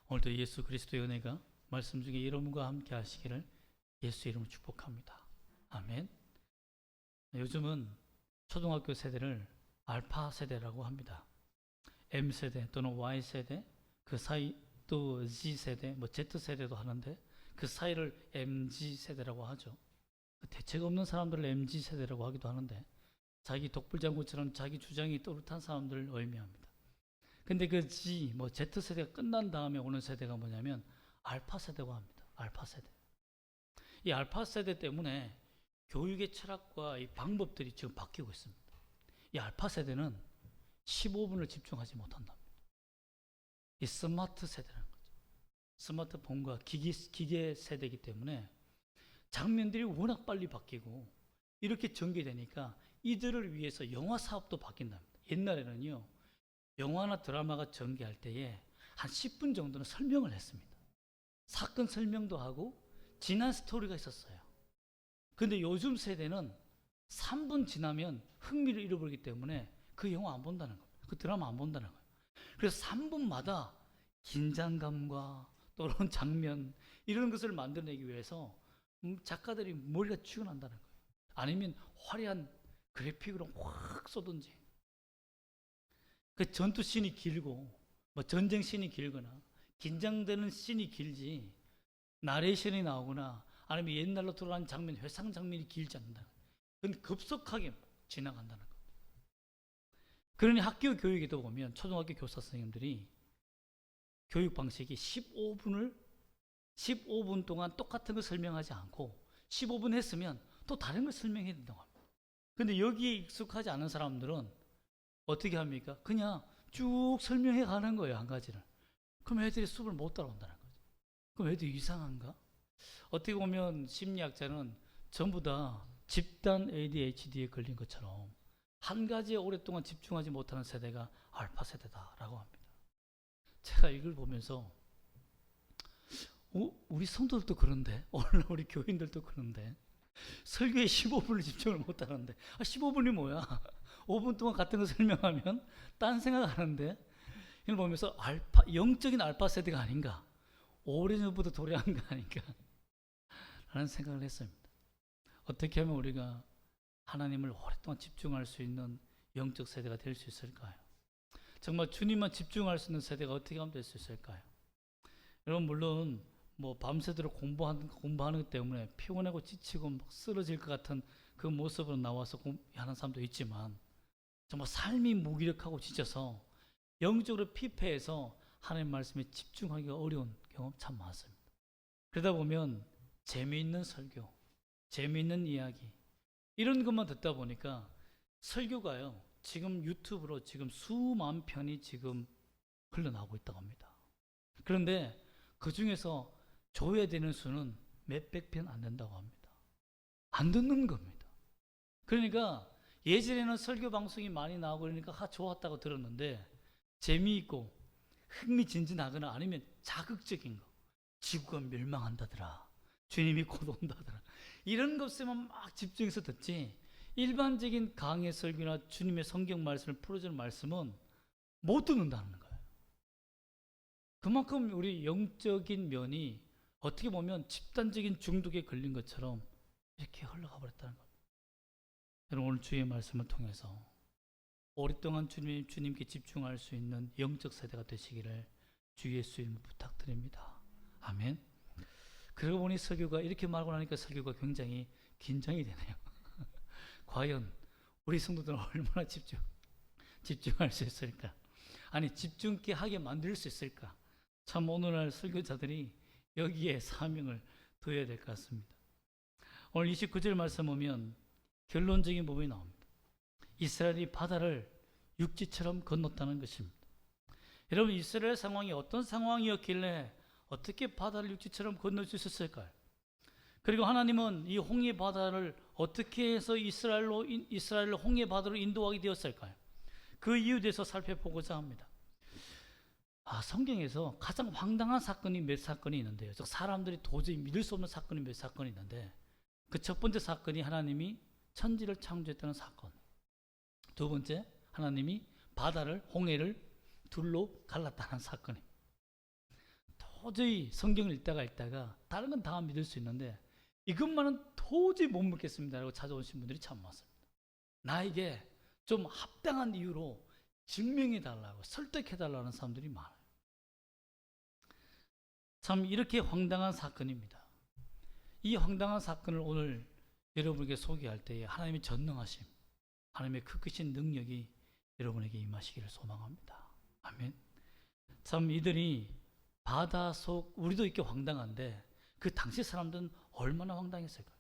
오늘도 예수 그리스도의 은혜가 말씀 중에 여러분과 함께 하시기를 예수 이름으로 축복합니다. 아멘. 요즘은 초등학교 세대를 알파 세대라고 합니다. M 세대 또는 Y 세대, 그 사이 또 Z 세대, Z 세대도 하는데 그 사이를 MZ 세대라고 하죠. 대책 없는 사람들을 MZ 세대라고 하기도 하는데 자기 독불장군처럼 자기 주장이 또렷한 사람들을 의미합니다. 근데 그 Z 세대가 끝난 다음에 오는 세대가 뭐냐면 알파 세대라고 합니다. 알파 세대. 이 알파 세대 때문에 교육의 철학과 이 방법들이 지금 바뀌고 있습니다. 이 알파 세대는 15분을 집중하지 못한답니다. 이 스마트 세대라는 거죠. 스마트폰과 기계 세대이기 때문에 장면들이 워낙 빨리 바뀌고 이렇게 전개되니까 이들을 위해서 영화 사업도 바뀐답니다. 옛날에는요, 영화나 드라마가 전개할 때에 한 10분 정도는 설명을 했습니다. 사건 설명도 하고 지난 스토리가 있었어요. 근데 요즘 세대는 3분 지나면 흥미를 잃어버리기 때문에 그 영화 안 본다는 거예요. 그 드라마 안 본다는 거예요. 그래서 3분마다 긴장감과 또는 장면 이런 것을 만들어내기 위해서 작가들이 머리가 죽어난다는 거예요. 아니면 화려한 그래픽으로 확 쏘든지 그 전투 씬이 길고 전쟁 씬이 길거나 긴장되는 씬이 길지 나레이션이 나오거나 아니면 옛날로 돌아가는 장면, 회상 장면이 길지 않는다. 그건 급속하게 지나간다는 것. 그러니 학교 교육에도 보면 초등학교 교사 선생님들이 교육 방식이 15분 동안 똑같은 걸 설명하지 않고 15분 했으면 또 다른 걸 설명해야 된다고 합니다. 근데 여기에 익숙하지 않은 사람들은 어떻게 합니까? 그냥 쭉 설명해 가는 거예요, 한 가지를. 그럼 애들이 수업을 못 따라온다는 거죠. 그럼 애들이 이상한가? 어떻게 보면 심리학자는 전부 다 집단 ADHD에 걸린 것처럼 한 가지에 오랫동안 집중하지 못하는 세대가 알파 세대다라고 합니다. 제가 이걸 보면서 우리 성도들도 그런데 오늘 우리 교인들도 그런데 설교에 15분을 집중을 못하는데 15분이 뭐야? 5분 동안 같은 거 설명하면 딴 생각하는데 이걸 보면서 영적인 알파 세대가 아닌가, 오래전부터 도래한 거 아닌가 라는 생각을 했습니다. 어떻게 하면 우리가 하나님을 오랫동안 집중할 수 있는 영적 세대가 될 수 있을까요? 정말 주님만 집중할 수 있는 세대가 어떻게 하면 될 수 있을까요? 여러분, 물론 밤새도록 공부하는 것 때문에 피곤하고 지치고 막 쓰러질 것 같은 그 모습으로 나와서 하는 사람도 있지만 정말 삶이 무기력하고 지쳐서 영적으로 피폐해서 하나님 말씀에 집중하기가 어려운 경험 참 많습니다. 그러다 보면 재미있는 설교, 재미있는 이야기 이런 것만 듣다 보니까 설교가요, 지금 유튜브로 지금 수만 편이 지금 흘러나오고 있다고 합니다. 그런데 그 중에서 조회되는 수는 몇백 편 안 된다고 합니다. 안 듣는 겁니다. 그러니까 예전에는 설교 방송이 많이 나오고 그러니까 좋았다고 들었는데 재미있고 흥미진진하거나 아니면 자극적인 거, 지구가 멸망한다더라, 주님이 곧 온다더라, 이런 것에만 막 집중해서 듣지 일반적인 강의 설교나 주님의 성경 말씀을 풀어주는 말씀은 못 듣는다는 거예요. 그만큼 우리 영적인 면이 어떻게 보면 집단적인 중독에 걸린 것처럼 이렇게 흘러가 버렸다는 겁니다. 여러분, 오늘 주의 말씀을 통해서 오랫동안 주님께 집중할 수 있는 영적 세대가 되시기를 주 예수님 부탁드립니다. 아멘. 그러고 보니 설교가 이렇게 말하고 나니까 설교가 굉장히 긴장이 되네요. 과연 우리 성도들은 얼마나 집중할 수 있을까? 아니, 집중 있게 하게 만들 수 있을까? 참 오늘날 설교자들이 여기에 사명을 둬야 될 것 같습니다. 오늘 29절 말씀 보면 결론적인 부분이 나옵니다. 이스라엘이 바다를 육지처럼 건넜다는 것입니다. 여러분, 이스라엘 상황이 어떤 상황이었길래 어떻게 바다를 육지처럼 건널 수 있었을까요? 그리고 하나님은 이 홍해 바다를 어떻게 해서 이스라엘을 홍해 바다로 인도하게 되었을까요? 그 이유에 대해서 살펴보고자 합니다. 성경에서 가장 황당한 사건이 몇 사건이 있는데요. 즉 사람들이 도저히 믿을 수 없는 사건이 몇 사건이 있는데 그 첫 번째 사건이 하나님이 천지를 창조했다는 사건. 두 번째, 하나님이 홍해를 둘로 갈랐다는 사건입니다. 도저히 성경을 읽다가 다른 건 다 믿을 수 있는데 이것만은 도저히 못 믿겠습니다라고 찾아오신 분들이 참 많습니다. 나에게 좀 합당한 이유로 증명해달라고 설득해달라는 사람들이 많아요. 참 이렇게 황당한 사건입니다. 이 황당한 사건을 오늘 여러분에게 소개할 때에 하나님의 전능하심, 하나님의 그 크신 능력이 여러분에게 임하시기를 소망합니다. 아멘. 참 이들이 바다 속, 우리도 이렇게 황당한데 그 당시 사람들은 얼마나 황당했을까요?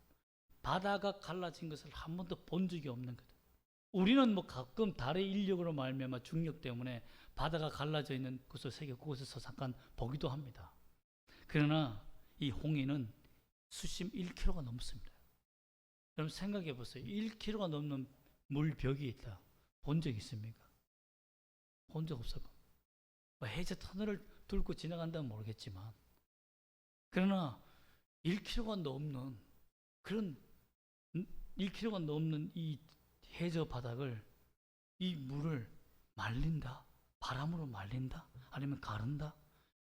바다가 갈라진 것을 한 번도 본 적이 없는 거다. 우리는 뭐 가끔 달의 인력으로 말미암아 중력 때문에 바다가 갈라져 있는 곳을 새겨 그곳에서 잠깐 보기도 합니다. 그러나 이 홍해는 수심 1km가 넘습니다. 여러분 생각해 보세요. 1km가 넘는 물벽이 있다. 본 적 있습니까? 본 적 없을 겁니다. 해저 터널을 뚫고 지나간다면 모르겠지만, 그러나 1km가 넘는 그런 1km가 넘는 이 해저 바닥을, 이 물을 말린다, 바람으로 말린다, 아니면 가른다.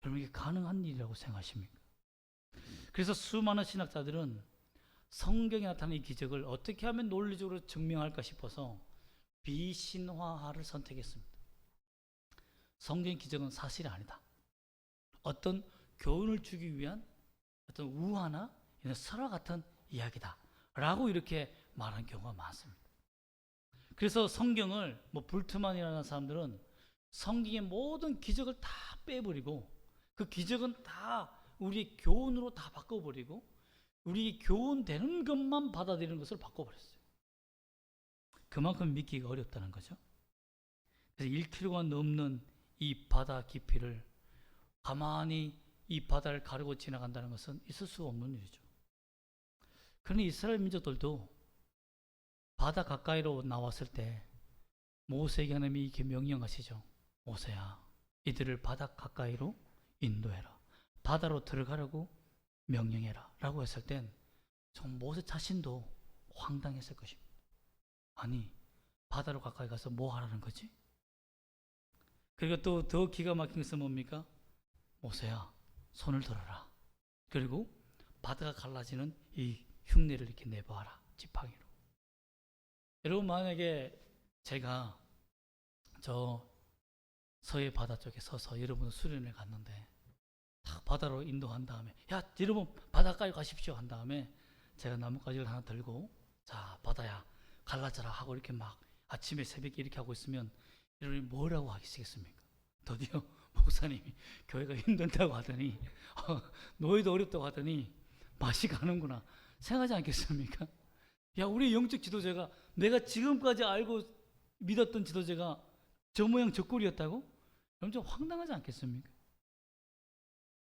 여러분 이게 가능한 일이라고 생각하십니까? 그래서 수많은 신학자들은 성경에 나타난 이 기적을 어떻게 하면 논리적으로 증명할까 싶어서 비신화를 선택했습니다. 성경의 기적은 사실이 아니다. 어떤 교훈을 주기 위한 어떤 우화나 설화 같은 이야기다 라고 이렇게 말하는 경우가 많습니다. 그래서 성경을 불트만이라는 사람들은 성경의 모든 기적을 다 빼버리고 그 기적은 다 우리의 교훈으로 다 바꿔버리고 우리 교훈되는 것만 받아들이는 것을 바꿔버렸어요. 그만큼 믿기가 어렵다는 거죠. 그래서 1km가 넘는 이 바다 깊이를 가만히 이 바다를 가르고 지나간다는 것은 있을 수 없는 일이죠. 그러나 이스라엘 민족들도 바다 가까이로 나왔을 때 모세에게 하나님이 이렇게 명령하시죠. 모세야, 이들을 바다 가까이로 인도해라. 바다로 들어가라고 명령해라 라고 했을 땐 정 모세 자신도 황당했을 것입니다. 아니, 바다로 가까이 가서 뭐 하라는 거지? 그리고 또 더 기가 막힌 것은 뭡니까? 모세야, 손을 들어라. 그리고 바다가 갈라지는 이 흉내를 이렇게 내봐라. 지팡이로. 여러분 만약에 제가 저 서해 바다 쪽에 서서 여러분 수련을 갔는데 딱 바다로 인도한 다음에 야 여러분 바닷가에 가십시오 한 다음에 제가 나뭇가지를 하나 들고 자 바다야 갈라져라 하고 이렇게 막 아침에 새벽에 이렇게 하고 있으면 여러분이 뭐라고 하시겠습니까? 드디어 목사님이 교회가 힘든다고 하더니 노예도 어렵다고 하더니 맛이 가는구나 생각하지 않겠습니까? 야 우리 영적 지도자가 내가 지금까지 알고 믿었던 지도자가 저 모양 저 꼴이었다고? 그럼 좀 황당하지 않겠습니까?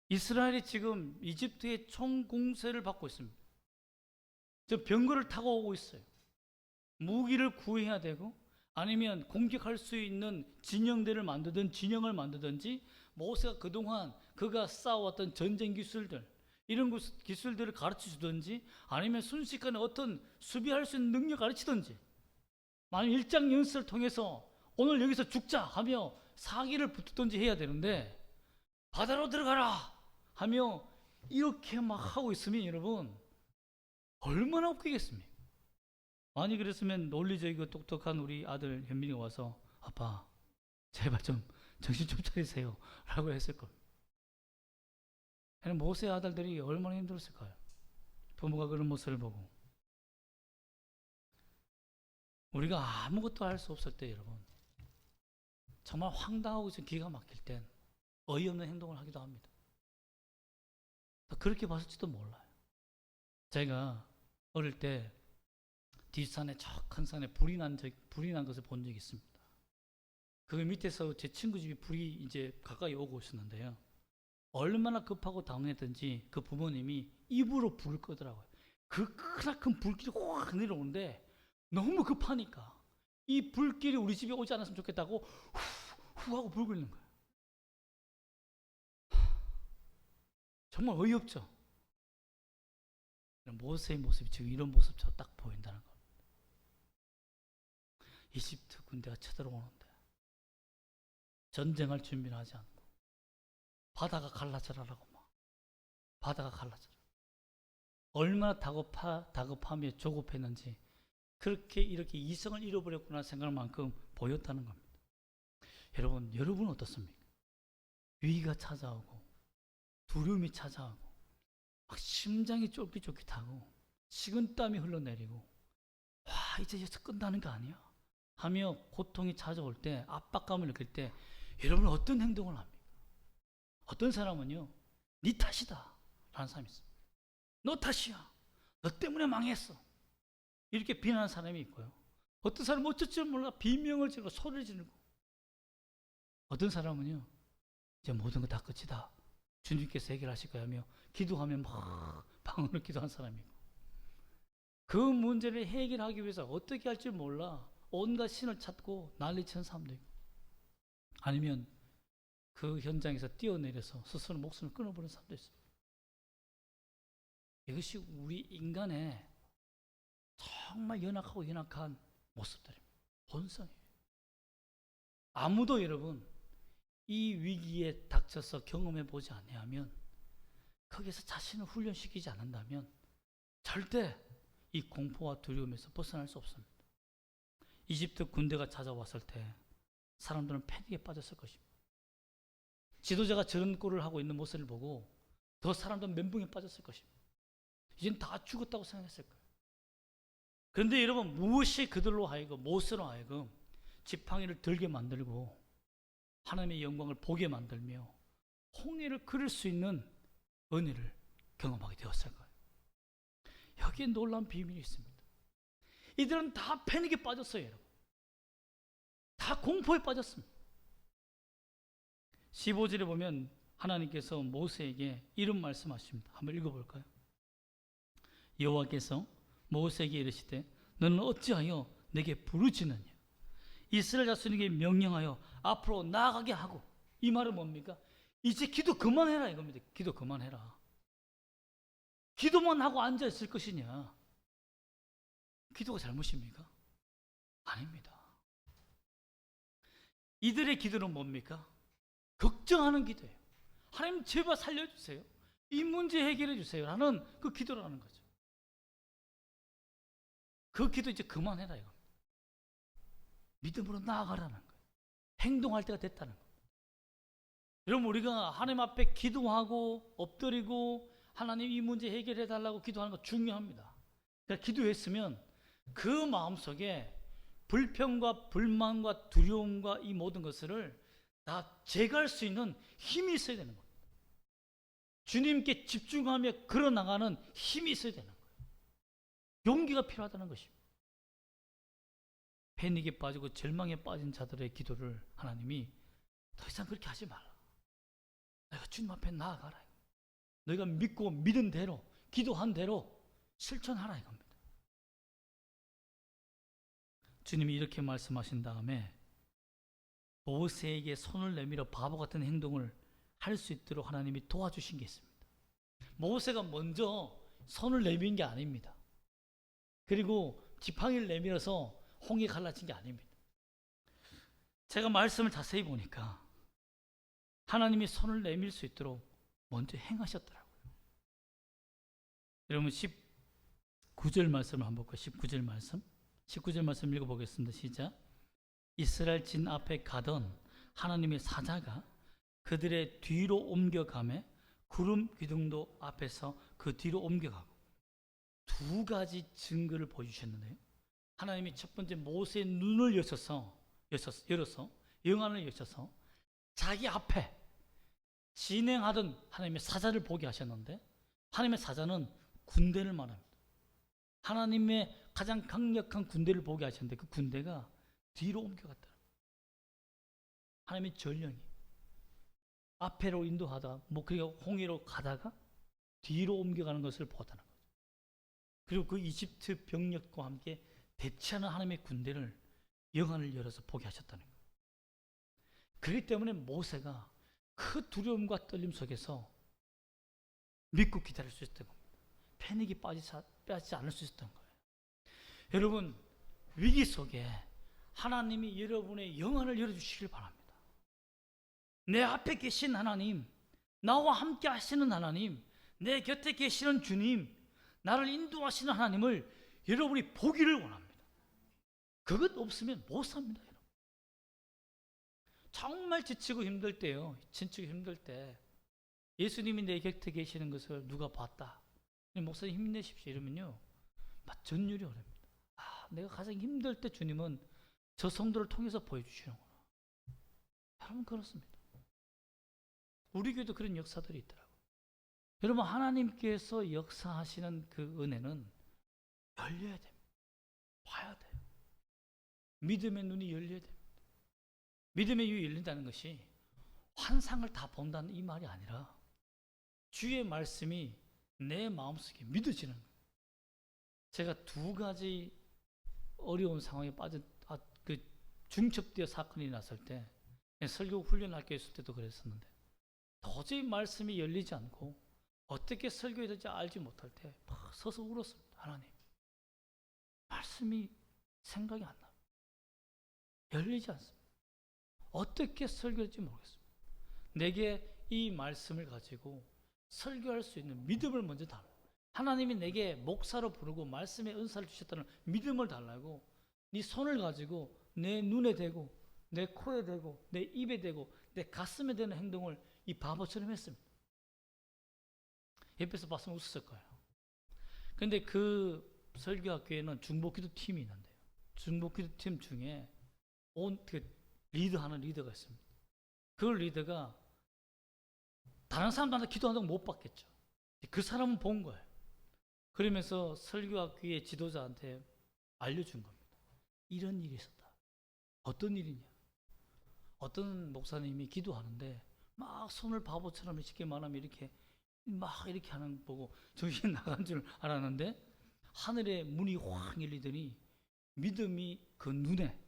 이스라엘이 지금 이집트의 총공세를 받고 있습니다. 저 병거를 타고 오고 있어요. 무기를 구해야 되고 아니면 공격할 수 있는 진영대를 만들든 진영을 만들든지 모세가 그동안 그가 쌓아왔던 전쟁 기술들 이런 기술들을 가르쳐 주든지 아니면 순식간에 어떤 수비할 수 있는 능력 가르치든지 만약 일장 연습을 통해서 오늘 여기서 죽자 하며 사기를 붙든지 해야 되는데 바다로 들어가라 하며 이렇게 막 하고 있으면 여러분 얼마나 웃기겠습니까? 아니 그랬으면 논리적이고 똑똑한 우리 아들 현민이가 와서 아빠 제발 좀 정신 좀 차리세요 라고 했을 겁니다. 모세의 아들들이 얼마나 힘들었을까요? 부모가 그런 모습을 보고 우리가 아무것도 할 수 없을 때 여러분 정말 황당하고 기가 막힐 땐 어이없는 행동을 하기도 합니다. 그렇게 봤을지도 몰라요. 제가 어릴 때 뒷산에 저 큰 산에 불이 난 것을 본 적이 있습니다. 그 밑에서 제 친구 집이 불이 이제 가까이 오고 있었는데요. 얼마나 급하고 당황했던지 그 부모님이 입으로 불을 끄더라고요. 그 크나큰 불길이 확 내려오는데 너무 급하니까 이 불길이 우리 집에 오지 않았으면 좋겠다고 후 하고 불 끄는 거예요. 정말 어이없죠. 모세의 모습이 지금 이런 모습처럼 딱 보인다는 겁니다. 이집트 군대가 쳐들어오는데 전쟁할 준비를 하지 않고 바다가 갈라져라라고 막 바다가 갈라져요. 얼마나 다급하며 조급했는지 그렇게 이렇게 이성을 잃어버렸구나 생각할 만큼 보였다는 겁니다. 여러분은 어떻습니까? 위기가 찾아오고 두려움이 찾아오고 막 심장이 쫄깃쫄깃하고 식은땀이 흘러내리고 와 이제 여기서 끝나는 거 아니야? 하며 고통이 찾아올 때 압박감을 느낄 때 여러분은 어떤 행동을 합니까? 어떤 사람은요 네 탓이다 라는 사람이 있어요. 너 탓이야. 너 때문에 망했어. 이렇게 비난하는 사람이 있고요. 어떤 사람은 어쩔 줄 몰라 비명을 지르고 소리를 지르고 어떤 사람은요 이제 모든 거 다 끝이다. 주님께서 해결하실 거야 하며 기도하며 막 방언을 기도한 사람이 있고 그 문제를 해결하기 위해서 어떻게 할지 몰라 온갖 신을 찾고 난리치는 사람도 있고 아니면 그 현장에서 뛰어내려서 스스로 목숨을 끊어버리는 사람도 있습니다. 이것이 우리 인간의 정말 연약하고 연약한 모습들입니다. 본성이에요. 아무도 여러분 이 위기에 닥쳐서 경험해 보지 아니하면 거기서 자신을 훈련시키지 않는다면 절대 이 공포와 두려움에서 벗어날 수 없습니다. 이집트 군대가 찾아왔을 때 사람들은 패닉에 빠졌을 것입니다. 지도자가 저런 꼴을 하고 있는 모습을 보고 더 사람들은 멘붕에 빠졌을 것입니다. 이젠 다 죽었다고 생각했을 거예요. 그런데 여러분 무엇이 그들로 하여금 모세로 하여금 지팡이를 들게 만들고 하나님의 영광을 보게 만들며 홍해를 그릴 수 있는 은혜를 경험하게 되었을 거예요. 여기에 놀라운 비밀이 있습니다. 이들은 다 패닉에 빠졌어요. 여러분. 다 공포에 빠졌습니다. 15절에 보면 하나님께서 모세에게 이런 말씀하십니다. 한번 읽어볼까요? 여호와께서 모세에게 이르시되 너는 어찌하여 내게 부르짖느냐 이스라엘 자손에게 명령하여 앞으로 나아가게 하고 이 말은 뭡니까? 이제 기도 그만해라 이겁니다. 기도 그만해라. 기도만 하고 앉아있을 것이냐 기도가 잘못입니까? 아닙니다. 이들의 기도는 뭡니까? 걱정하는 기도예요. 하나님 제발 살려주세요. 이 문제 해결해 주세요 라는 그 기도라는 거죠. 그 기도 이제 그만해라 이거. 믿음으로 나아가라는 거예요. 행동할 때가 됐다는 거예요. 여러분 우리가 하나님 앞에 기도하고 엎드리고 하나님 이 문제 해결해 달라고 기도하는 거 중요합니다. 그러니까 기도했으면 그 마음속에 불평과 불만과 두려움과 이 모든 것을 다 제거할 수 있는 힘이 있어야 되는 겁니다. 주님께 집중하며 걸어나가는 힘이 있어야 되는 거예요. 용기가 필요하다는 것입니다. 패닉에 빠지고 절망에 빠진 자들의 기도를 하나님이 더 이상 그렇게 하지 말라. 내가 주님 앞에 나아가라. 너희가 믿고 믿은 대로 기도한 대로 실천하라 이겁니다. 주님이 이렇게 말씀하신 다음에 모세에게 손을 내밀어 바보 같은 행동을 할 수 있도록 하나님이 도와주신 게 있습니다. 모세가 먼저 손을 내민 게 아닙니다. 그리고 지팡이를 내밀어서 홍이 갈라진 게 아닙니다. 제가 말씀을 자세히 보니까 하나님이 손을 내밀 수 있도록 먼저 행하셨더라고요. 여러분 19절 말씀을 한번 볼까요? 19절 말씀 읽어보겠습니다. 시작. 이스라엘 진 앞에 가던 하나님의 사자가 그들의 뒤로 옮겨가매 구름 기둥도 앞에서 그 뒤로 옮겨가고 두 가지 증거를 보여주셨는데요. 하나님이 첫 번째 모세의 눈을 열어서 영안을 여셔서 자기 앞에 진행하던 하나님의 사자를 보게 하셨는데 하나님의 사자는 군대를 말합니다. 하나님의 가장 강력한 군대를 보게 하셨는데 그 군대가 뒤로 옮겨갔다. 하나님의 전령이 앞으로 인도하다 그리고 홍해로 가다가 뒤로 옮겨가는 것을 보다는 거죠. 그리고 그 이집트 병력과 함께 대치하는 하나님의 군대를 영안을 열어서 보게 하셨다는 거예요. 그렇기 때문에 모세가 그 두려움과 떨림 속에서 믿고 기다릴 수 있었던 겁니다. 패닉이 빠지지 않을 수 있었던 거예요. 여러분 위기 속에 하나님이 여러분의 영안을 열어주시길 바랍니다. 내 앞에 계신 하나님, 나와 함께 하시는 하나님, 내 곁에 계시는 주님, 나를 인도하시는 하나님을 여러분이 보기를 원합니다. 그것 없으면 못 삽니다. 여러분. 정말 지치고 힘들 때요, 지치고 힘들 때 예수님이 내 곁에 계시는 것을 누가 봤다, 목사님 힘내십시오 이러면요, 막 전율이 오릅니다. 내가 가장 힘들 때 주님은 저 성도를 통해서 보여주시는구나. 여러분, 그렇습니다. 우리 교회도 그런 역사들이 있더라고요. 여러분, 하나님께서 역사하시는 그 은혜는 열려야 됩니다. 봐야 돼요. 믿음의 눈이 열려야 됩니다. 믿음의 눈이 열린다는 것이 환상을 다 본다는 이 말이 아니라 주의 말씀이 내 마음속에 믿어지는 거예요. 제가 두 가지 어려운 상황에 빠진 중첩되어 사건이 났을 때, 설교 훈련학교에 있을 때도 그랬었는데, 도저히 말씀이 열리지 않고 어떻게 설교해야 될지 알지 못할 때 막 서서 울었습니다. 하나님, 말씀이 생각이 안 나요. 열리지 않습니다. 어떻게 설교할지 모르겠습니다. 내게 이 말씀을 가지고 설교할 수 있는 믿음을 먼저 달라요. 하나님이 내게 목사로 부르고 말씀의 은사를 주셨다는 믿음을 달라고, 네 손을 가지고 내 눈에 대고 내 코에 대고 내 입에 대고 내 가슴에 대는 행동을 이 바보처럼 했습니다. 옆에서 봤으면 웃었을 거예요. 그런데 그 설교학교에는 중보기도 팀이 있는데요, 중보기도 팀 중에 리드하는 리더가 있습니다. 그 리더가 다른 사람들한테 기도한다고 못 받겠죠. 그 사람은 본 거예요. 그러면서 설교학교의 지도자한테 알려준 겁니다. 이런 일이 있었다. 어떤 일이냐? 어떤 목사님이 기도하는데 막 손을 바보처럼 쉽게 말하면 이렇게 막 이렇게 하는 거 보고 정신이 나간 줄 알았는데, 하늘의 문이 확 열리더니 믿음이 그 눈에,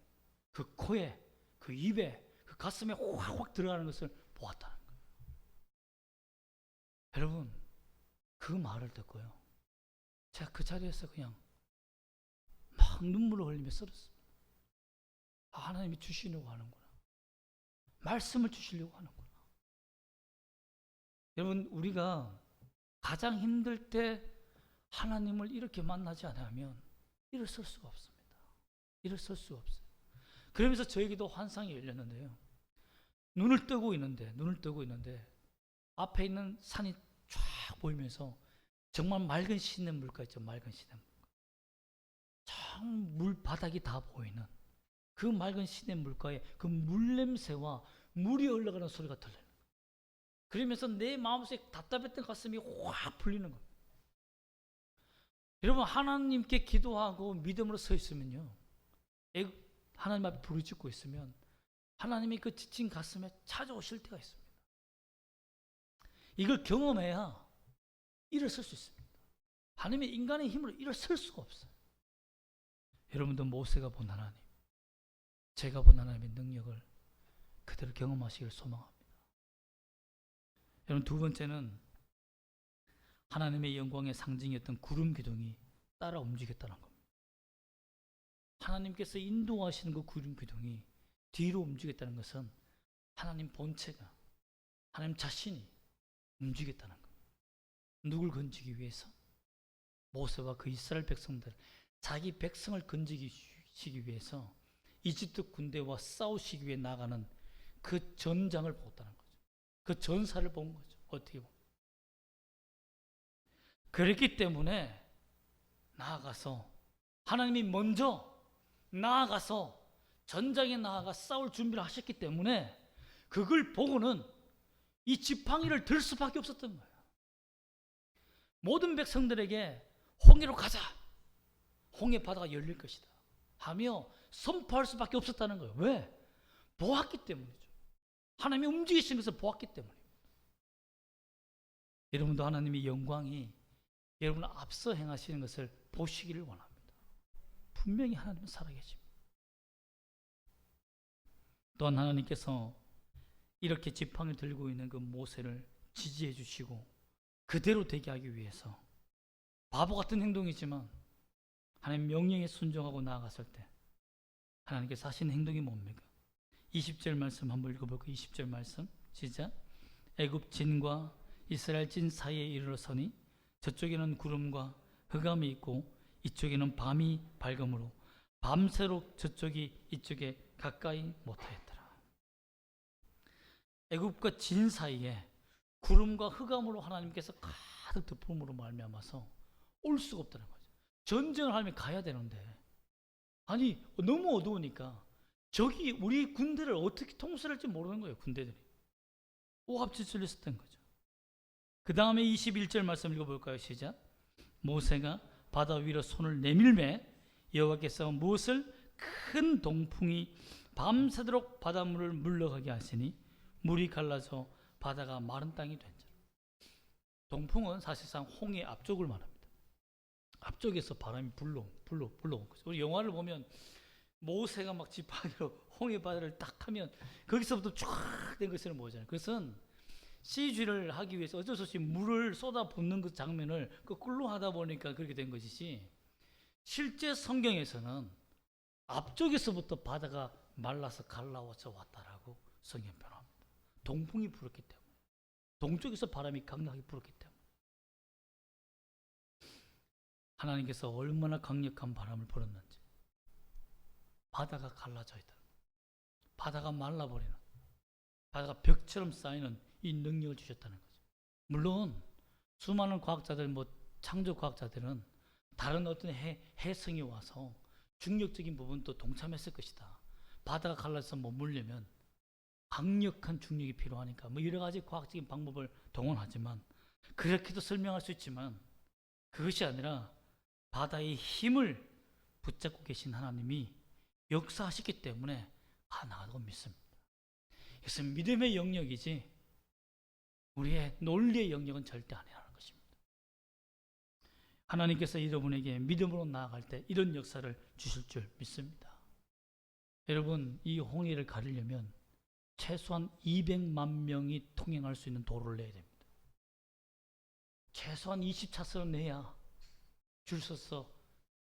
그 코에, 그 입에, 그 가슴에 확 들어가는 것을 보았다는 거예요. 여러분, 그 말을 듣고요, 제가 그 자리에서 그냥 막 눈물을 흘리며 쓰러졌습니다. 하나님이 주시려고 하는구나. 말씀을 주시려고 하는구나. 여러분, 우리가 가장 힘들 때 하나님을 이렇게 만나지 않으면 일어설 수가 없습니다. 일어설 수가 없어요. 그러면서 저에게도 환상이 열렸는데요, 눈을 뜨고 있는데 앞에 있는 산이 쫙 보이면서 정말 맑은 시냇물가 있죠. 맑은 시냇물가. 참 물바닥이 다 보이는 그 맑은 시냇물가에 그 물냄새와 물이 흘러가는 소리가 들려요. 그러면서 내 마음속에 답답했던 가슴이 확 풀리는 거예요. 여러분, 하나님께 기도하고 믿음으로 서 있으면요, 하나님 앞에 부르짖고 있으면 하나님이 그 지친 가슴에 찾아오실 때가 있습니다. 이걸 경험해야 일어설 수 있습니다. 하나님의 인간의 힘으로 일어설 수가 없어요. 여러분도 모세가 본 하나님, 제가 본 하나님의 능력을 그대로 경험하시길 소망합니다. 여러분, 두 번째는 하나님의 영광의 상징이었던 구름 기둥이 따라 움직였다는 겁니다. 하나님께서 인도하시는 그 구름 기둥이 뒤로 움직였다는 것은 하나님 본체가, 하나님 자신이 움직였다는 겁니다. 누굴 건지기 위해서? 모세와 그 이스라엘 백성들, 자기 백성을 건지기 위해서 이집트 군대와 싸우시기 위해 나가는 그 전장을 보았다는 거죠. 그 전사를 본 거죠. 어떻게 보면. 그랬기 때문에 나아가서 하나님이 먼저 나아가서 전장에 나아가 싸울 준비를 하셨기 때문에 그걸 보고는 이 지팡이를 들 수밖에 없었던 거예요. 모든 백성들에게 홍해로 가자, 홍해 바다가 열릴 것이다 하며 선포할 수밖에 없었다는 거예요. 왜? 보았기 때문이죠. 하나님이 움직이신 것을 보았기 때문입니다. 여러분도 하나님의 영광이 여러분을 앞서 행하시는 것을 보시기를 원합니다. 분명히 하나님은 살아계십니다. 또한 하나님께서 이렇게 지팡이를 들고 있는 그 모세를 지지해 주시고 그대로 되게 하기 위해서 바보 같은 행동이지만 하나님 명령에 순종하고 나아갔을 때 하나님께서 하신 행동이 뭡니까? 20절 말씀 한번 읽어볼까요? 20절 말씀 시작. 애굽 진과 이스라엘 진 사이에 이르러서니 저쪽에는 구름과 흑암이 있고 이쪽에는 밤이 밝음으로 밤새도록 저쪽이 이쪽에 가까이 못하였더라. 애굽과 진 사이에 구름과 흑암으로 하나님께서 가득 덮음으로 말미암아서 올 수가 없다는 거죠. 전쟁을 하면 가야 되는데 아니 너무 어두우니까 적이 우리 군대를 어떻게 통솔할지 모르는 거예요. 군대들이 오합지졸 있었던 거죠. 그 다음에 21절 말씀 읽어볼까요? 시작. 모세가 바다 위로 손을 내밀매 여호와께서 무엇을 큰 동풍이 밤새도록 바닷물을 물러가게 하시니 물이 갈라져 바다가 마른 땅이 된 줄. 동풍은 사실상 홍해 앞쪽을 말합니다. 앞쪽에서 바람이 불러온 거죠. 우리 영화를 보면 모세가 막 지팡이로 홍해 바다를 딱 하면 거기서부터 쫙 된 것을 보잖아요. 그것은 CG를 하기 위해서 어쩔 수 없이 물을 쏟아붓는 그 장면을 거꾸로 하다 보니까 그렇게 된 것이지, 실제 성경에서는 앞쪽에서부터 바다가 말라서 갈라져 왔다라고 성경 표현합니다. 동풍이 불었기 때문에, 동쪽에서 바람이 강력하게 불었기 때문에. 하나님께서 얼마나 강력한 바람을 불었는지, 바다가 갈라져 있다, 바다가 말라버리는, 바다가 벽처럼 쌓이는 이 능력을 주셨다는 거죠. 물론 수많은 과학자들, 창조 과학자들은 다른 어떤 해성이 와서 중력적인 부분도 동참했을 것이다. 바다가 갈라서 머물려면 강력한 중력이 필요하니까 여러 가지 과학적인 방법을 동원하지만, 그렇게도 설명할 수 있지만 그것이 아니라 바다의 힘을 붙잡고 계신 하나님이 역사하셨기 때문에 가능하다고 믿습니다. 그래서 믿음의 영역이지 우리의 논리의 영역은 절대 아니라는 것입니다. 하나님께서 여러분에게 믿음으로 나아갈 때 이런 역사를 주실 줄 믿습니다. 여러분, 이 홍해를 가르려면 최소한 200만 명이 통행할 수 있는 도로를 내야 됩니다. 최소한 20차선을 내야 줄 서서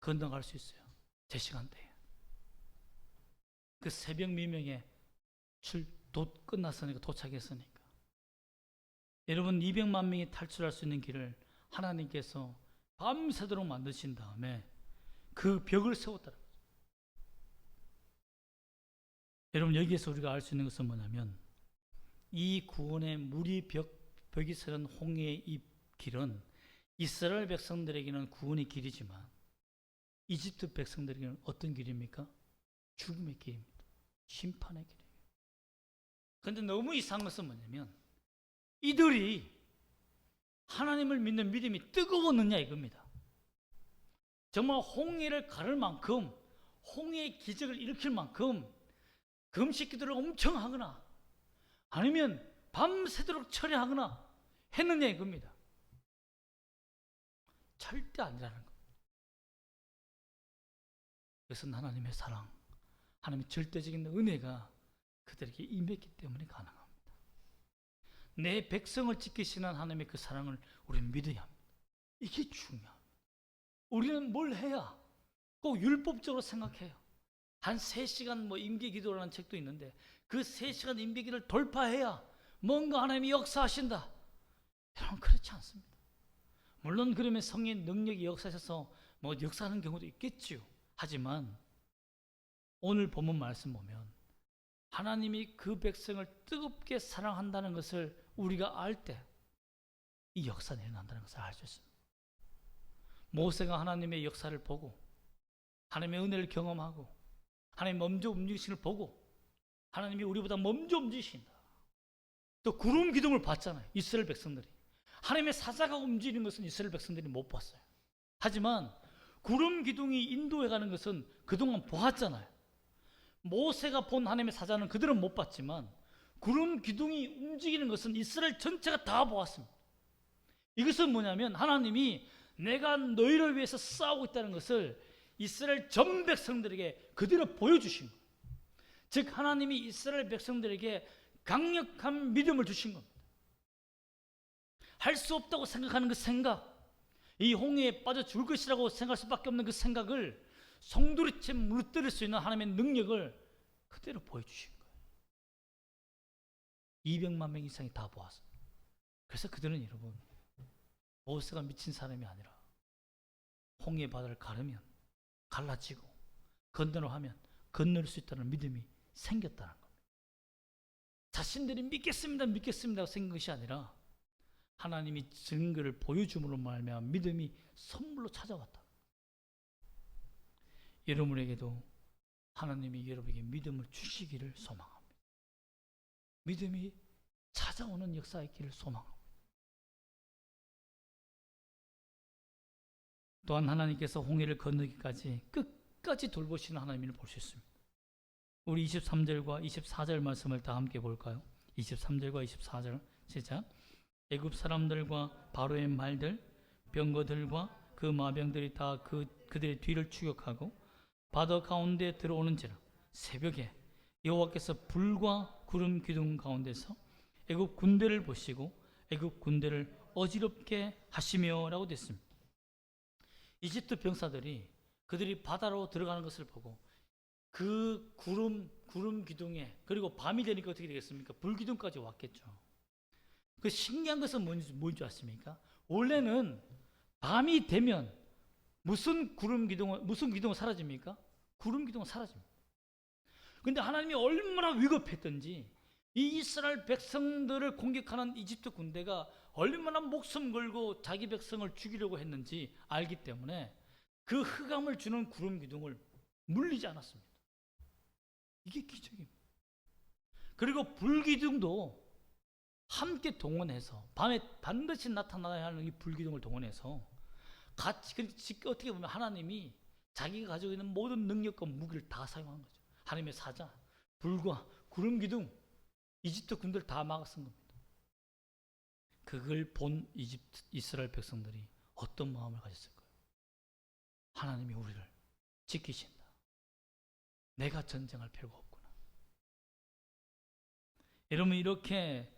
건너갈 수 있어요. 제 시간대에. 그 새벽 미명에 끝났으니까, 도착했으니까. 여러분, 200만 명이 탈출할 수 있는 길을 하나님께서 밤새도록 만드신 다음에 그 벽을 세웠다는 거죠. 여러분, 여기에서 우리가 알 수 있는 것은 뭐냐면, 이 구원의 물이 벽이 서는 홍해의 이 길은 이스라엘 백성들에게는 구원의 길이지만 이집트 백성들에게는 어떤 길입니까? 죽음의 길입니다. 심판의 길이에요. 그런데 너무 이상한 것은 뭐냐면, 이들이 하나님을 믿는 믿음이 뜨거웠느냐 이겁니다. 정말 홍해를 가를 만큼, 홍해의 기적을 일으킬 만큼 금식 기도를 엄청 하거나 아니면 밤새도록 철야하거나 했느냐 이겁니다. 절대 아니라는 겁니다. 그것은 하나님의 사랑, 하나님의 절대적인 은혜가 그들에게 임했기 때문에 가능합니다. 내 백성을 지키시는 하나님의 그 사랑을 우리는 믿어야 합니다. 이게 중요합니다. 우리는 뭘 해야 꼭 율법적으로 생각해요. 한 3시간 임기기도라는 책도 있는데 그 3시간 임기기도를 돌파해야 뭔가 하나님이 역사하신다. 여러분, 그렇지 않습니다. 물론 그러면 성의 능력이 역사하셔서 역사하는 경우도 있겠죠. 하지만 오늘 본문 말씀 보면 하나님이 그 백성을 뜨겁게 사랑한다는 것을 우리가 알 때 이 역사가 일어난다는 것을 알 수 있습니다. 모세가 하나님의 역사를 보고 하나님의 은혜를 경험하고 하나님 먼저 움직이시는 걸 보고 하나님이 우리보다 먼저 움직이신다. 또 구름 기둥을 봤잖아요. 이스라엘 백성들이. 하나님의 사자가 움직이는 것은 이스라엘 백성들이 못 봤어요. 하지만 구름 기둥이 인도해 가는 것은 그동안 보았잖아요. 모세가 본 하나님의 사자는 그들은 못 봤지만 구름 기둥이 움직이는 것은 이스라엘 전체가 다 보았습니다. 이것은 뭐냐면 하나님이 내가 너희를 위해서 싸우고 있다는 것을 이스라엘 전 백성들에게 그대로 보여주신 거예요. 즉 하나님이 이스라엘 백성들에게 강력한 믿음을 주신 겁니다. 할 수 없다고 생각하는 그 생각, 이 홍해에 빠져 죽을 것이라고 생각할 수밖에 없는 그 생각을 송두리째 무너뜨릴 수 있는 하나님의 능력을 그대로 보여주신 거예요. 200만 명 이상이 다 보았습니다. 그래서 그들은 여러분 모세가 미친 사람이 아니라 홍해 바다를 가르면 갈라지고 건너려 하면 건널 수 있다는 믿음이 생겼다는 겁니다. 자신들이 믿겠습니다 생긴 것이 아니라 하나님이 증거를 보여줌으로 말미암아 믿음이 선물로 찾아왔다. 여러분에게도 하나님이 여러분에게 믿음을 주시기를 소망합니다. 믿음이 찾아오는 역사가 있기를 소망합니다. 또한 하나님께서 홍해를 건너기까지 끝까지 돌보시는 하나님을 볼 수 있습니다. 우리 23절과 24절 말씀을 다 함께 볼까요? 23절과 24절 시작. 애굽 사람들과 바로의 말들, 병거들과 그 마병들이 다 그들의 뒤를 추격하고 바다 가운데 들어오는지라 새벽에 여호와께서 불과 구름 기둥 가운데서 애굽 군대를 보시고 애굽 군대를 어지럽게 하시며라고 됐습니다. 이집트 병사들이 그들이 바다로 들어가는 것을 보고 그 구름 기둥에 그리고 밤이 되니까 어떻게 되겠습니까? 불기둥까지 왔겠죠. 그 신기한 것은 뭔지 아십니까? 원래는 밤이 되면 무슨 기둥은 사라집니까? 구름 기둥은 사라집니다. 그런데 하나님이 얼마나 위급했던지 이 이스라엘 백성들을 공격하는 이집트 군대가 얼마나 목숨 걸고 자기 백성을 죽이려고 했는지 알기 때문에 그 흑암을 주는 구름 기둥을 물리지 않았습니다. 이게 기적입니다. 그리고 불기둥도 함께 동원해서 밤에 반드시 나타나야 하는 이 불기둥을 동원해서 같이 어떻게 보면 하나님이 자기가 가지고 있는 모든 능력과 무기를 다 사용한 거죠. 하나님의 사자, 불과 구름 기둥, 이집트 군대를 다 막아쓴 겁니다. 그걸 본 이스라엘 백성들이 어떤 마음을 가졌을까요? 하나님이 우리를 지키신다. 내가 전쟁할 필요가 없구나. 여러분 이렇게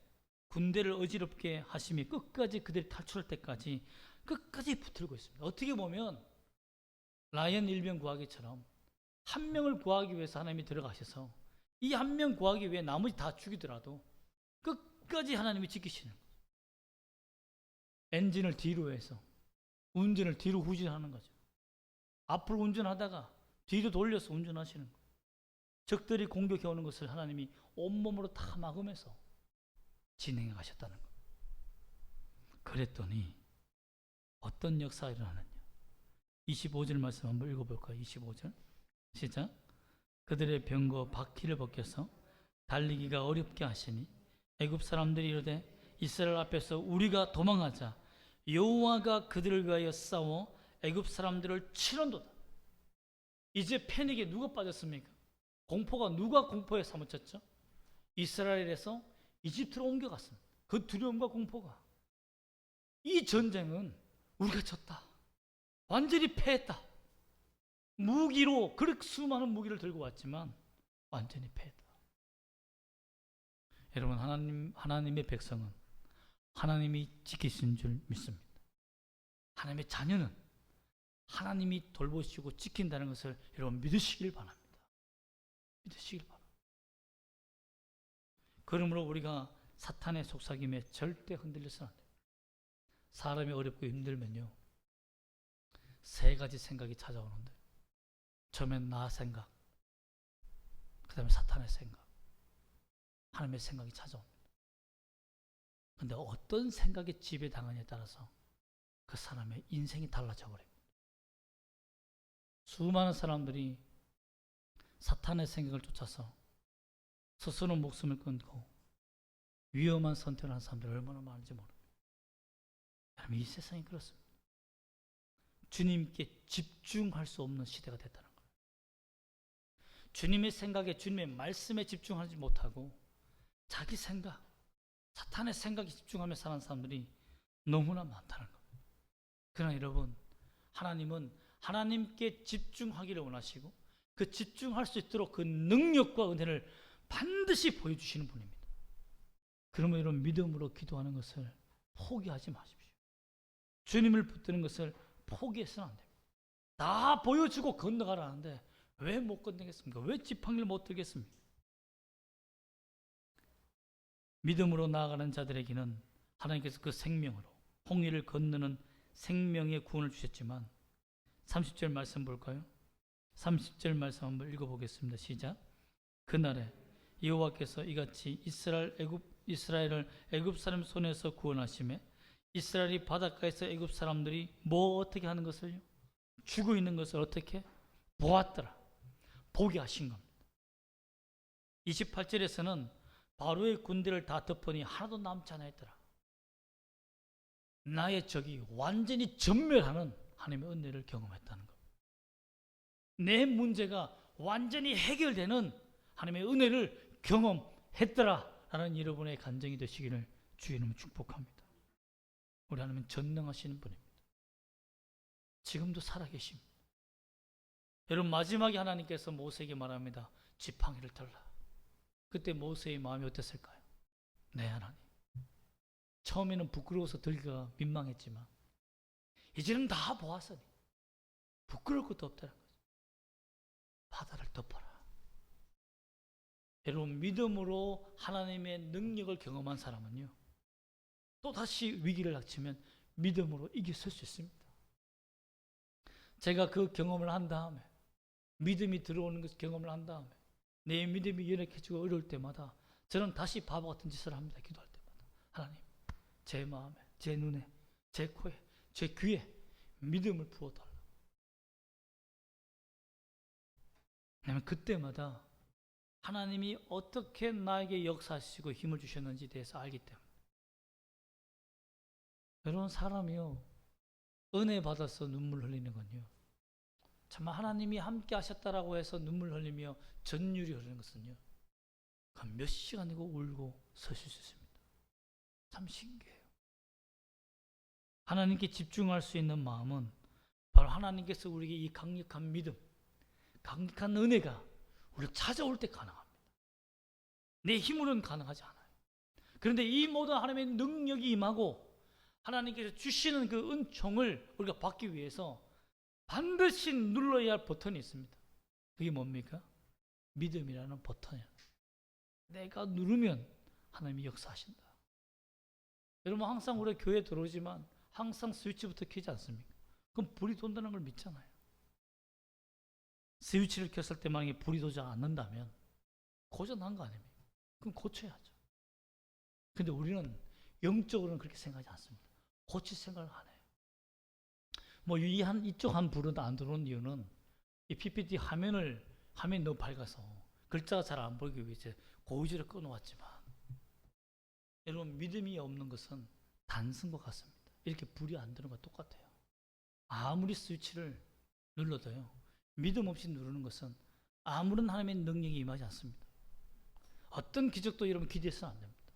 군대를 어지럽게 하심이 끝까지 그들이 탈출할 때까지 끝까지 붙들고 있습니다. 어떻게 보면 라이언 일병 구하기처럼 한 명을 구하기 위해서 하나님이 들어가셔서 이 한 명 구하기 위해 나머지 다 죽이더라도 끝까지 하나님이 지키시는 거죠. 엔진을 뒤로 해서 운전을 뒤로 후진하는 거죠. 앞으로 운전하다가 뒤로 돌려서 운전하시는 거예요. 적들이 공격해 오는 것을 하나님이 온몸으로 다 막으면서 진행해 가셨다는 거예요. 그랬더니 어떤 역사가 일어나느냐. 25절 말씀 한번 읽어볼까요? 25절 시작. 그들의 병거 바퀴를 벗겨서 달리기가 어렵게 하시니 애굽 사람들이 이르되 이스라엘 앞에서 우리가 도망하자. 여호와가 그들을 위하여 싸워 애굽 사람들을 치는도다. 이제 패닉에 누가 빠졌습니까? 누가 공포에 사무쳤죠? 이스라엘에서 이집트로 옮겨갔습니다. 그 두려움과 공포가. 이 전쟁은 우리가 졌다. 완전히 패했다. 무기로 그렇게 수많은 무기를 들고 왔지만 완전히 패했다. 여러분 하나님의 백성은 하나님이 지키신 줄 믿습니다. 하나님의 자녀는 하나님이 돌보시고 지킨다는 것을 여러분 믿으시길 바랍니다. 믿으시길 바랍니다. 그러므로 우리가 사탄의 속삭임에 절대 흔들려서는 안 됩니다. 사람이 어렵고 힘들면요 3가지 생각이 찾아오는데 처음엔 나 생각, 그 다음에 사탄의 생각, 하나님의 생각이 찾아옵니다. 그런데 어떤 생각에 지배당하냐에 따라서 그 사람의 인생이 달라져 버립니다. 수많은 사람들이 사탄의 생각을 쫓아서 스스로 목숨을 끊고 위험한 선택을 하는 사람들이 얼마나 많은지 모릅니다. 여러분 이 세상이 그렇습니다. 주님께 집중할 수 없는 시대가 됐다는 거예요. 주님의 생각에 주님의 말씀에 집중하지 못하고 자기 생각, 사탄의 생각에 집중하며 사는 사람들이 너무나 많다는 거예요. 그러나 여러분 하나님은 하나님께 집중하기를 원하시고 그 집중할 수 있도록 그 능력과 은혜를 반드시 보여주시는 분입니다. 그러면 여러분 믿음으로 기도하는 것을 포기하지 마십시오. 주님을 붙드는 것을 포기해서는 안 됩니다. 다 보여주고 건너가라는데 왜 못 건너겠습니까? 왜 지팡이를 못 들겠습니까? 믿음으로 나아가는 자들에게는 하나님께서 그 생명으로 홍해를 건너는 생명의 구원을 주셨지만 30절 말씀 볼까요? 30절 말씀 한번 읽어보겠습니다. 시작. 그날에 여호와께서 이같이 이스라엘을 애굽 사람 손에서 구원하시매 이스라엘이 바닷가에서 애굽 사람들이 뭐 어떻게 하는 것을요? 죽어 있는 것을 어떻게? 보았더라. 보게 하신 겁니다. 28절에서는 바로의 군대를 다 덮으니 하나도 남지 않아 있더라. 나의 적이 완전히 전멸하는 하나님의 은혜를 경험했다는 것. 내 문제가 완전히 해결되는 하나님의 은혜를 경험했더라 라는 여러분의 간증이 되시기를 주의 이름으로 축복합니다. 우리 하나님은 전능하시는 분입니다. 지금도 살아계십니다. 여러분, 마지막에 하나님께서 모세에게 말합니다. 지팡이를 들라. 그때 모세의 마음이 어땠을까요? 네, 하나님. 처음에는 부끄러워서 들기가 민망했지만 이제는 다 보았으니 부끄러울 것도 없다는 거죠. 바다를 덮어라. 여러분, 믿음으로 하나님의 능력을 경험한 사람은요, 또 다시 위기를 닥치면 믿음으로 이겨설 수 있습니다. 제가 그 경험을 한 다음에, 믿음이 들어오는 것 경험을 한 다음에 내 믿음이 연약해지고 어려울 때마다 저는 다시 바보 같은 짓을 합니다. 기도할 때마다. 하나님, 제 마음에, 제 눈에, 제 코에, 제 귀에 믿음을 부어달라. 왜냐하면 그때마다 하나님이 어떻게 나에게 역사하시고 힘을 주셨는지에 대해서 알기 때문에. 여러분, 사람이요, 은혜 받아서 눈물 흘리는 건요, 정말 하나님이 함께 하셨다라고 해서 눈물 흘리며 전율이 흐르는 것은요, 몇 시간이고 울고 서실 수 있습니다. 참 신기해요. 하나님께 집중할 수 있는 마음은 바로 하나님께서 우리에게 이 강력한 믿음, 강력한 은혜가 우리를 찾아올 때 가능합니다. 내 힘으로는 가능하지 않아요. 그런데 이 모든 하나님의 능력이 임하고 하나님께서 주시는 그 은총을 우리가 받기 위해서 반드시 눌러야 할 버튼이 있습니다. 그게 뭡니까? 믿음이라는 버튼이에요. 내가 누르면 하나님이 역사하신다. 여러분, 항상 우리 교회 들어오지만 항상 스위치부터 켜지 않습니까? 그럼 불이 돈다는 걸 믿잖아요. 스위치를 켰을 때 만약에 불이 도지 않는다면 고장난 거 아닙니까? 그럼 고쳐야죠. 근데 우리는 영적으로는 그렇게 생각하지 않습니다. 고칠 생각을 안 해요. 뭐 이쪽 한 불은 안 들어오는 이유는 이 PPT 화면이 너무 밝아서 글자가 잘 안 보이기 위해서 고의적으로 꺼놓았지만, 여러분, 믿음이 없는 것은 단순과 같습니다. 이렇게 불이 안 드는 것 똑같아요. 아무리 스위치를 눌러도요, 믿음 없이 누르는 것은 아무런 하나님의 능력이 임하지 않습니다. 어떤 기적도 여러분 기대해서는 안 됩니다.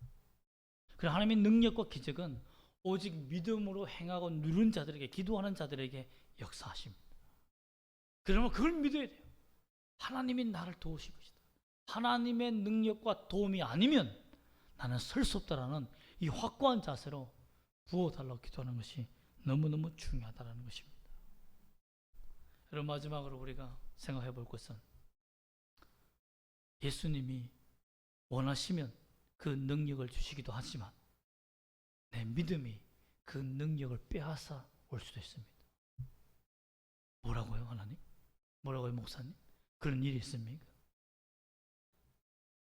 그래서 하나님의 능력과 기적은 오직 믿음으로 행하고 누른 자들에게, 기도하는 자들에게 역사하십니다. 그러면 그걸 믿어야 돼요. 하나님이 나를 도우실 것이다. 하나님의 능력과 도움이 아니면 나는 설 수 없다라는 이 확고한 자세로 부어달라고 기도하는 것이 너무너무 중요하다는 것입니다. 여러분, 마지막으로 우리가 생각해 볼 것은 예수님이 원하시면 그 능력을 주시기도 하지만 내 믿음이 그 능력을 빼앗아 올 수도 있습니다. 뭐라고요, 하나님? 뭐라고요, 목사님? 그런 일이 있습니까?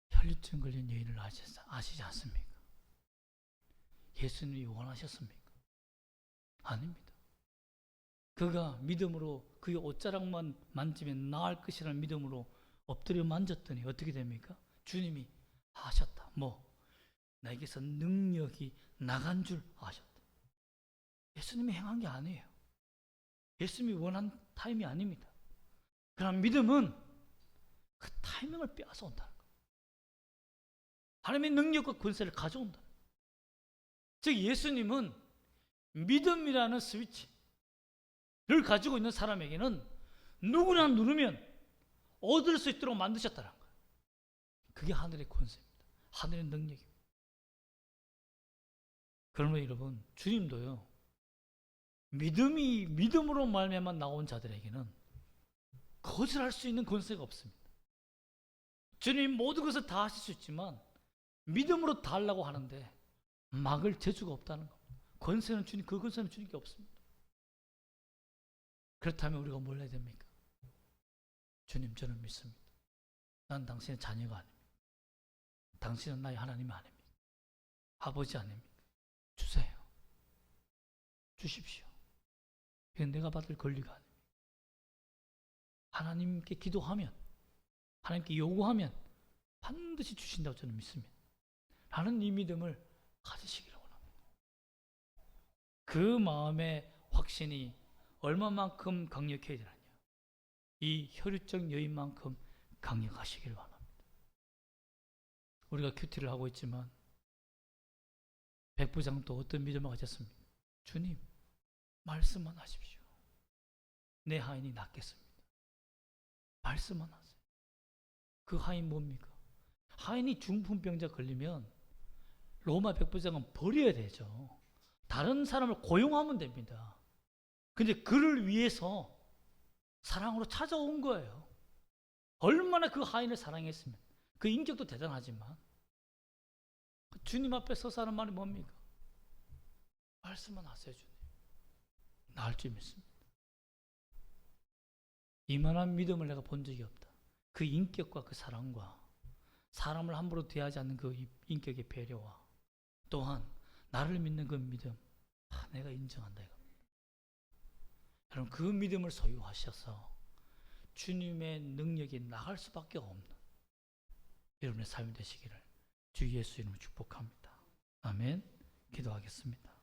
혈류증 걸린 여인을 아시지 않습니까? 예수님이 원하셨습니까? 아닙니다. 그가 믿음으로 그의 옷자락만 만지면 나을 것이라는 믿음으로 엎드려 만졌더니 어떻게 됩니까? 주님이 하셨다. 나에게서 능력이 나간 줄 아셨다. 예수님이 행한 게 아니에요. 예수님이 원한 타임이 아닙니다. 그러나 믿음은 그 타이밍을 빼앗아 온다는 거예요. 하나님의 능력과 권세를 가져온다. 즉, 예수님은 믿음이라는 스위치를 가지고 있는 사람에게는 누구나 누르면 얻을 수 있도록 만드셨다는 거예요. 그게 하늘의 권세입니다. 하늘의 능력입니다. 그러면 여러분, 주님도요, 믿음으로 말미암아 나온 자들에게는 거절할 수 있는 권세가 없습니다. 주님 모든 것을 다 하실 수 있지만 믿음으로 다 하려고 하는데 막을 재주가 없다는 겁니다. 권세는 주님, 그 권세는 주님께 없습니다. 그렇다면 우리가 뭘 해야 됩니까? 주님, 저는 믿습니다. 난 당신의 자녀가 아닙니다. 당신은 나의 하나님이 아닙니다. 아버지 아닙니까? 주세요. 주십시오. 이건 내가 받을 권리가 아닙니다. 하나님께 기도하면, 하나님께 요구하면 반드시 주신다고 저는 믿습니다. 라는 이 믿음을 가지시기를 원합니다. 그 마음의 확신이 얼마만큼 강력해야 되느냐, 이 혈육적 여인만큼 강력하시기를 원합니다. 우리가 큐티를 하고 있지만 백부장도 어떤 믿음을 가졌습니까? 주님, 말씀만 하십시오. 내 하인이 낫겠습니다. 말씀만 하세요. 그 하인 뭡니까? 하인이 중풍병자 걸리면 로마 백부장은 버려야 되죠. 다른 사람을 고용하면 됩니다. 근데 그를 위해서 사랑으로 찾아온 거예요. 얼마나 그 하인을 사랑했으면. 그 인격도 대단하지만 주님 앞에 서서 하는 말이 뭡니까? 말씀만 하세요, 주님. 나을 줄 믿습니다. 이만한 믿음을 내가 본 적이 없다. 그 인격과 그 사랑과 사람을 함부로 대하지 않는 그 인격의 배려와 또한 나를 믿는 그 믿음, 내가 인정한다 이겁니다. 여러분, 그 믿음을 소유하셔서 주님의 능력이 나갈 수밖에 없는 여러분의 삶이 되시기를 주 예수 이름으로 축복합니다. 아멘. 기도하겠습니다.